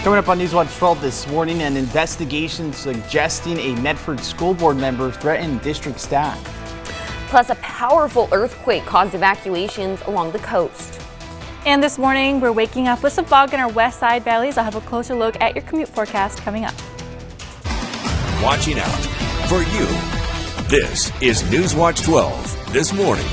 Coming up on NewsWatch 12 this morning, an investigation suggesting a Medford school board member threatened district staff. Plus, a powerful earthquake caused evacuations along the coast. And this morning, we're waking up with some fog in our west side valleys. I'll have a closer look at your commute forecast coming up. Watching out for you. This is NewsWatch 12 this morning.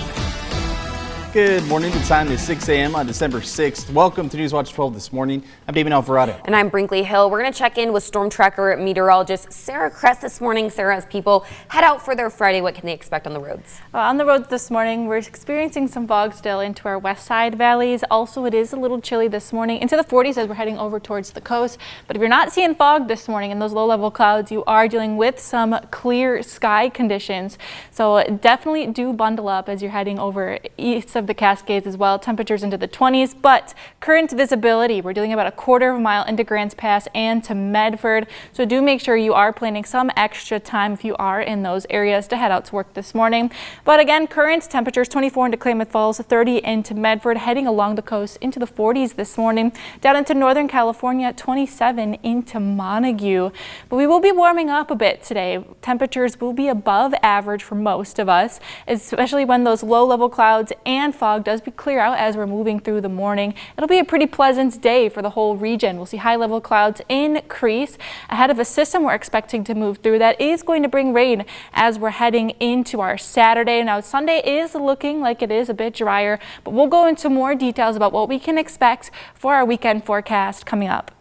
Good morning. The time is 6 a.m. on December 6th. Welcome to NewsWatch 12 this morning. I'm David Alvarado. And I'm Brinkley Hill. We're going to check in with Storm Tracker meteorologist Sarah Kress this morning. Sarah, as people head out for their Friday, what can they expect on the roads? On the roads this morning, we're experiencing some fog still into our west side valleys. Also, it is a little chilly this morning into the 40s as we're heading over towards the coast. But if you're not seeing fog this morning and those low-level clouds, you are dealing with some clear sky conditions. So definitely do bundle up as you're heading over east of the Cascades as well. Temperatures into the 20s, but current visibility, we're dealing about a quarter of a mile into Grants Pass and to Medford. So do make sure you are planning some extra time if you are in those areas to head out to work this morning. But again, current temperatures 24 into Klamath Falls, 30 into Medford, heading along the coast into the 40s this morning. Down into Northern California, 27 into Montague. But we will be warming up a bit today. Temperatures will be above average for most of us, especially when those low-level clouds and fog does be clear out as we're moving through the morning. It'll be a pretty pleasant day for the whole region. We'll see high-level clouds increase ahead of a system we're expecting to move through that is going to bring rain as we're heading into our Saturday. Now, Sunday is looking like it is a bit drier, but we'll go into more details about what we can expect for our weekend forecast coming up.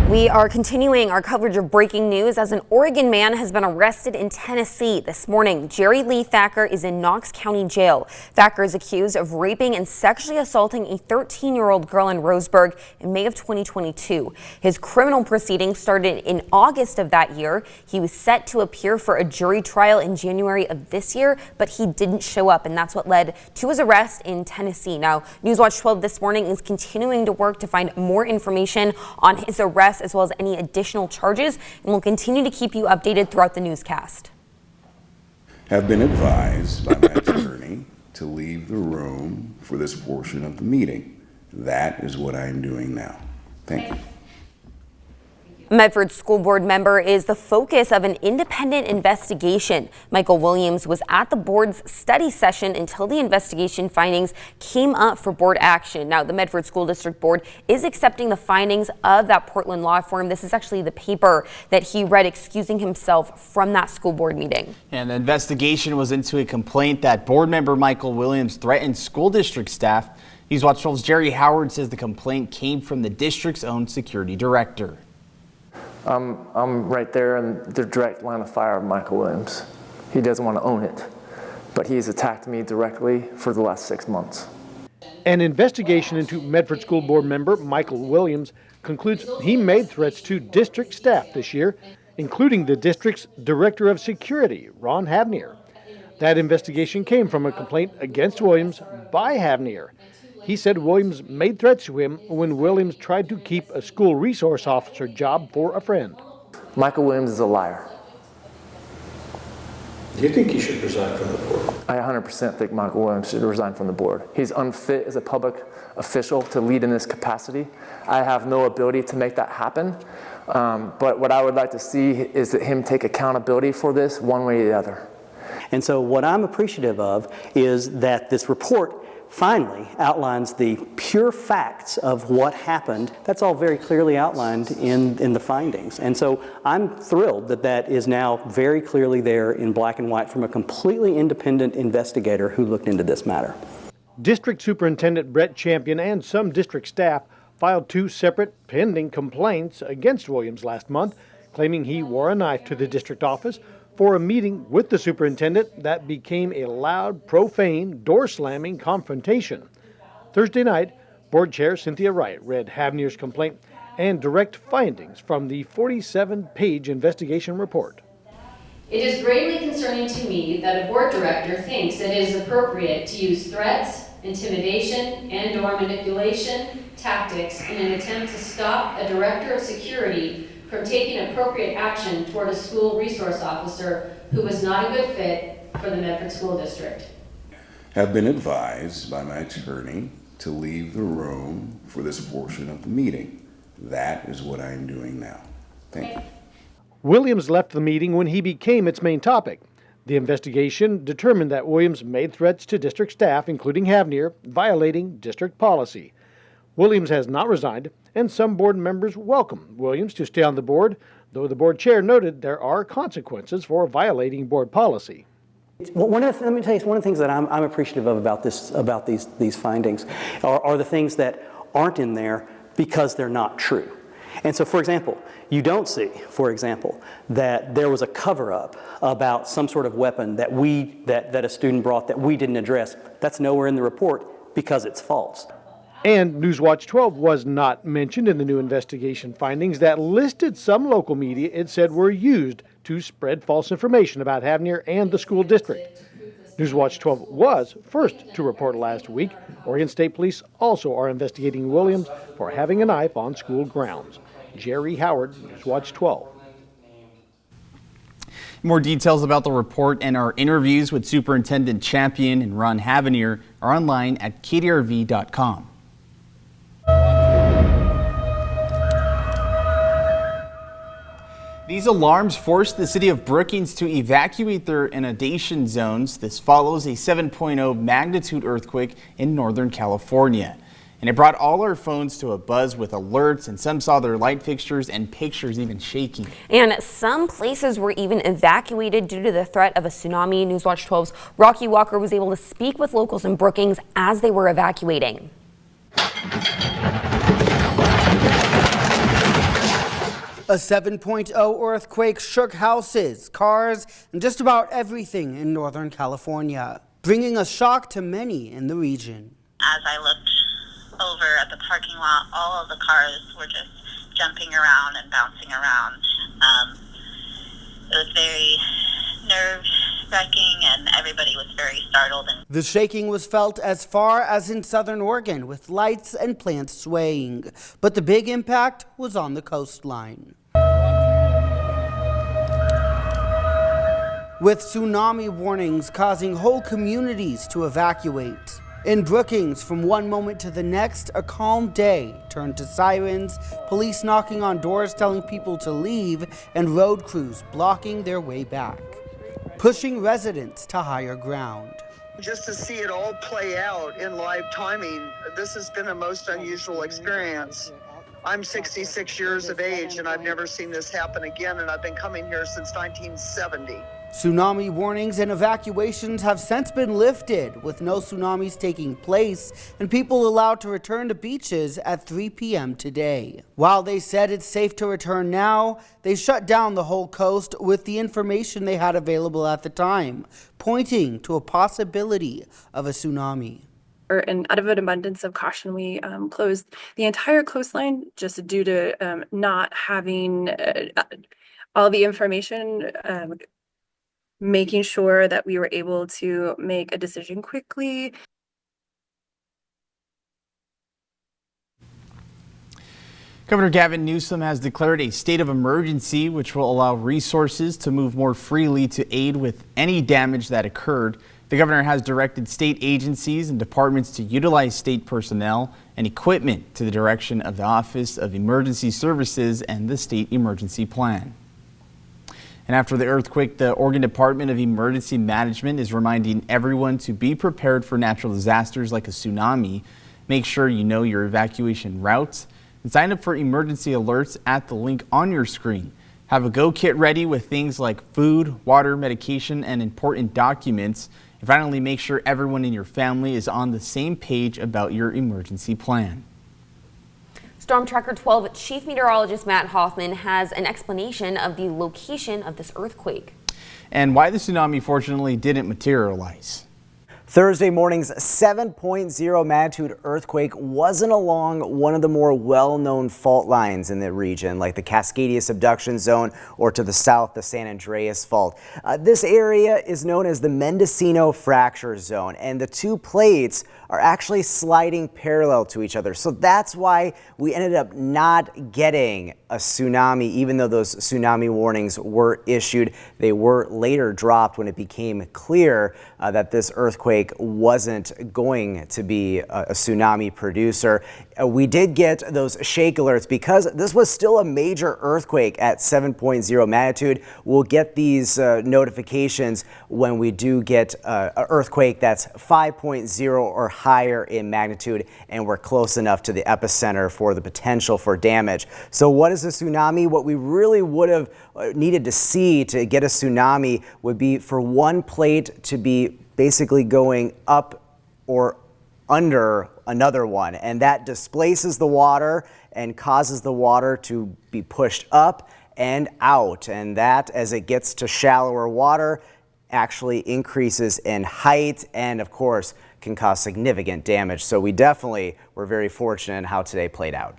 We are continuing our coverage of breaking news as an Oregon man has been arrested in Tennessee this morning. Jerry Lee Thacker is in Knox County Jail. Thacker is accused of raping and sexually assaulting a 13-year-old girl in Roseburg in May of 2022. His criminal proceedings started in August of that year. He was set to appear for a jury trial in January of this year, but he didn't show up, and that's what led to his arrest in Tennessee. Now, NewsWatch 12 this morning is continuing to work to find more information on his arrest as well as any additional charges, and we'll continue to keep you updated throughout the newscast. Have been advised by my attorney to leave the room for this portion of the meeting. That is what I'm doing now. Thank you. A Medford school board member is the focus of an independent investigation. Michael Williams was at the board's study session until the investigation findings came up for board action. Now, the Medford School District Board is accepting the findings of that Portland law firm. This is actually the paper that he read excusing himself from that school board meeting. And the investigation was into a complaint that board member Michael Williams threatened school district staff. NewsWatch 12's Jerry Howard says the complaint came from the district's own security director. I'm right there in the direct line of fire of Michael Williams. He doesn't want to own it, but he's attacked me directly for the last 6 months. An investigation into Medford School Board member Michael Williams concludes he made threats to district staff this year, including the district's Director of Security, Ron Havnier. That investigation came from a complaint against Williams by Havnier. He said Williams made threats to him when Williams tried to keep a school resource officer job for a friend. Michael Williams is a liar. Do you think he should resign from the board? I 100% think Michael Williams should resign from the board. He's unfit as a public official to lead in this capacity. I have no ability to make that happen. But what I would like to see is that him take accountability for this one way or the other. And so what I'm appreciative of is that this report finally outlines the pure facts of what happened. That's all very clearly outlined in the findings. And so I'm thrilled that that is now very clearly there in black and white from a completely independent investigator who looked into this matter. District Superintendent Brett Champion and some district staff filed 2 separate pending complaints against Williams last month, claiming he wore a knife to the district office for a meeting with the superintendent that became a loud, profane, door-slamming confrontation. Thursday night, Board Chair Cynthia Wright read Havnier's complaint and direct findings from the 47-page investigation report. It is greatly concerning to me that a board director thinks it is appropriate to use threats, intimidation, and/or manipulation tactics in an attempt to stop a director of security from taking appropriate action toward a school resource officer who was not a good fit for the Medford School District. Have been advised by my attorney to leave the room for this portion of the meeting. That is what I'm doing now. Thank you. Williams left the meeting when he became its main topic. The investigation determined that Williams made threats to district staff, including Havnier, violating district policy. Williams has not resigned, and some board members welcome Williams to stay on the board, though the board chair noted there are consequences for violating board policy. Let me tell you, one of the things that I'm appreciative of about these findings are the things that aren't in there because they're not true. And so, for example, you don't see, for example, that there was a cover-up about some sort of weapon that a student brought that we didn't address. That's nowhere in the report because it's false. And NewsWatch 12 was not mentioned in the new investigation findings that listed some local media it said were used to spread false information about Havnier and the school district. NewsWatch 12 was first to report last week. Oregon State Police also are investigating Williams for having a knife on school grounds. Jerry Howard, NewsWatch 12. More details about the report and our interviews with Superintendent Champion and Ron Havnier are online at kdrv.com. These alarms forced the city of Brookings to evacuate their inundation zones. This follows a 7.0 magnitude earthquake in Northern California. And it brought all our phones to a buzz with alerts, and some saw their light fixtures and pictures even shaking. And some places were even evacuated due to the threat of a tsunami. NewsWatch 12's Rocky Walker was able to speak with locals in Brookings as they were evacuating. A 7.0 earthquake shook houses, cars, and just about everything in Northern California, bringing a shock to many in the region. As I looked over at the parking lot, all of the cars were just jumping around and bouncing around. It was very nerve-wracking, and everybody was very startled. The shaking was felt as far as in southern Oregon, with lights and plants swaying. But the big impact was on the coastline. With tsunami warnings causing whole communities to evacuate. In Brookings, from one moment to the next, a calm day turned to sirens, police knocking on doors telling people to leave, and road crews blocking their way back, pushing residents to higher ground. Just to see it all play out in live timing, this has been a most unusual experience. I'm 66 years of age, and I've never seen this happen again, and I've been coming here since 1970. Tsunami warnings and evacuations have since been lifted, with no tsunamis taking place and people allowed to return to beaches at 3 p.m. today. While they said it's safe to return now, they shut down the whole coast with the information they had available at the time, pointing to a possibility of a tsunami. And out of an abundance of caution, we closed the entire coastline just due to not having all the information, making sure that we were able to make a decision quickly. Governor Gavin Newsom has declared a state of emergency, which will allow resources to move more freely to aid with any damage that occurred. The governor has directed state agencies and departments to utilize state personnel and equipment to the direction of the Office of Emergency Services and the State Emergency Plan. And after the earthquake, the Oregon Department of Emergency Management is reminding everyone to be prepared for natural disasters like a tsunami. Make sure you know your evacuation routes and sign up for emergency alerts at the link on your screen. Have a go kit ready with things like food, water, medication, and important documents. And finally, make sure everyone in your family is on the same page about your emergency plan. Storm Tracker 12 Chief Meteorologist Matt Hoffman has an explanation of the location of this earthquake. And why the tsunami fortunately didn't materialize. Thursday morning's 7.0 magnitude earthquake wasn't along one of the more well-known fault lines in the region, like the Cascadia subduction zone or to the south, the San Andreas fault. This area is known as the Mendocino fracture zone, and the two plates are actually sliding parallel to each other. So that's why we ended up not getting a tsunami, even though those tsunami warnings were issued. They were later dropped when it became clear that this earthquake earthquake wasn't going to be a tsunami producer. We did get those shake alerts because this was still a major earthquake at 7.0 magnitude. We'll get these notifications when we do get an earthquake that's 5.0 or higher in magnitude, and we're close enough to the epicenter for the potential for damage. So what is a tsunami? What we really would have needed to see to get a tsunami would be for one plate to be basically going up or under another one, and that displaces the water and causes the water to be pushed up and out, and that, as it gets to shallower water, actually increases in height and, of course, can cause significant damage. So we definitely were very fortunate in how today played out.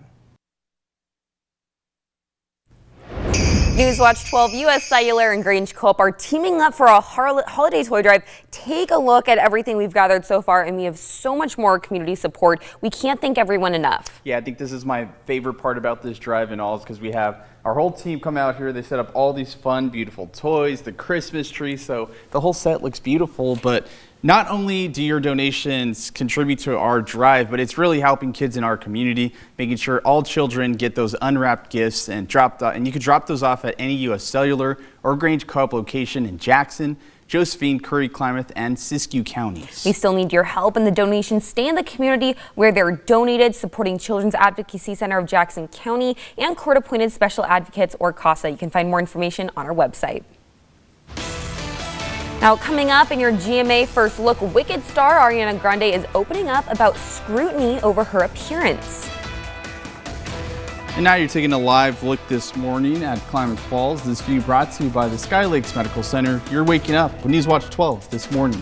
NewsWatch 12, U.S. Cellular and Grange Co-op are teaming up for a holiday toy drive. Take a look at everything we've gathered so far, and we have so much more community support. We can't thank everyone enough. Yeah, I think this is my favorite part about this drive and all, is because we have our whole team come out here. They set up all these fun, beautiful toys, the Christmas tree, so the whole set looks beautiful. But not only do your donations contribute to our drive, but it's really helping kids in our community, making sure all children get those unwrapped gifts and dropped off. And you can drop those off at any U.S. Cellular or Grange Co-op location in Jackson, Josephine, Curry, Klamath, and Siskiyou counties. We still need your help, and the donations stay in the community where they're donated, supporting Children's Advocacy Center of Jackson County and court-appointed special advocates, or CASA. You can find more information on our website. Now, coming up in your GMA First Look, Wicked star Ariana Grande is opening up about scrutiny over her appearance. And now you're taking a live look this morning at Klamath Falls. This view brought to you by the Sky Lakes Medical Center. You're waking up with NewsWatch 12 this morning.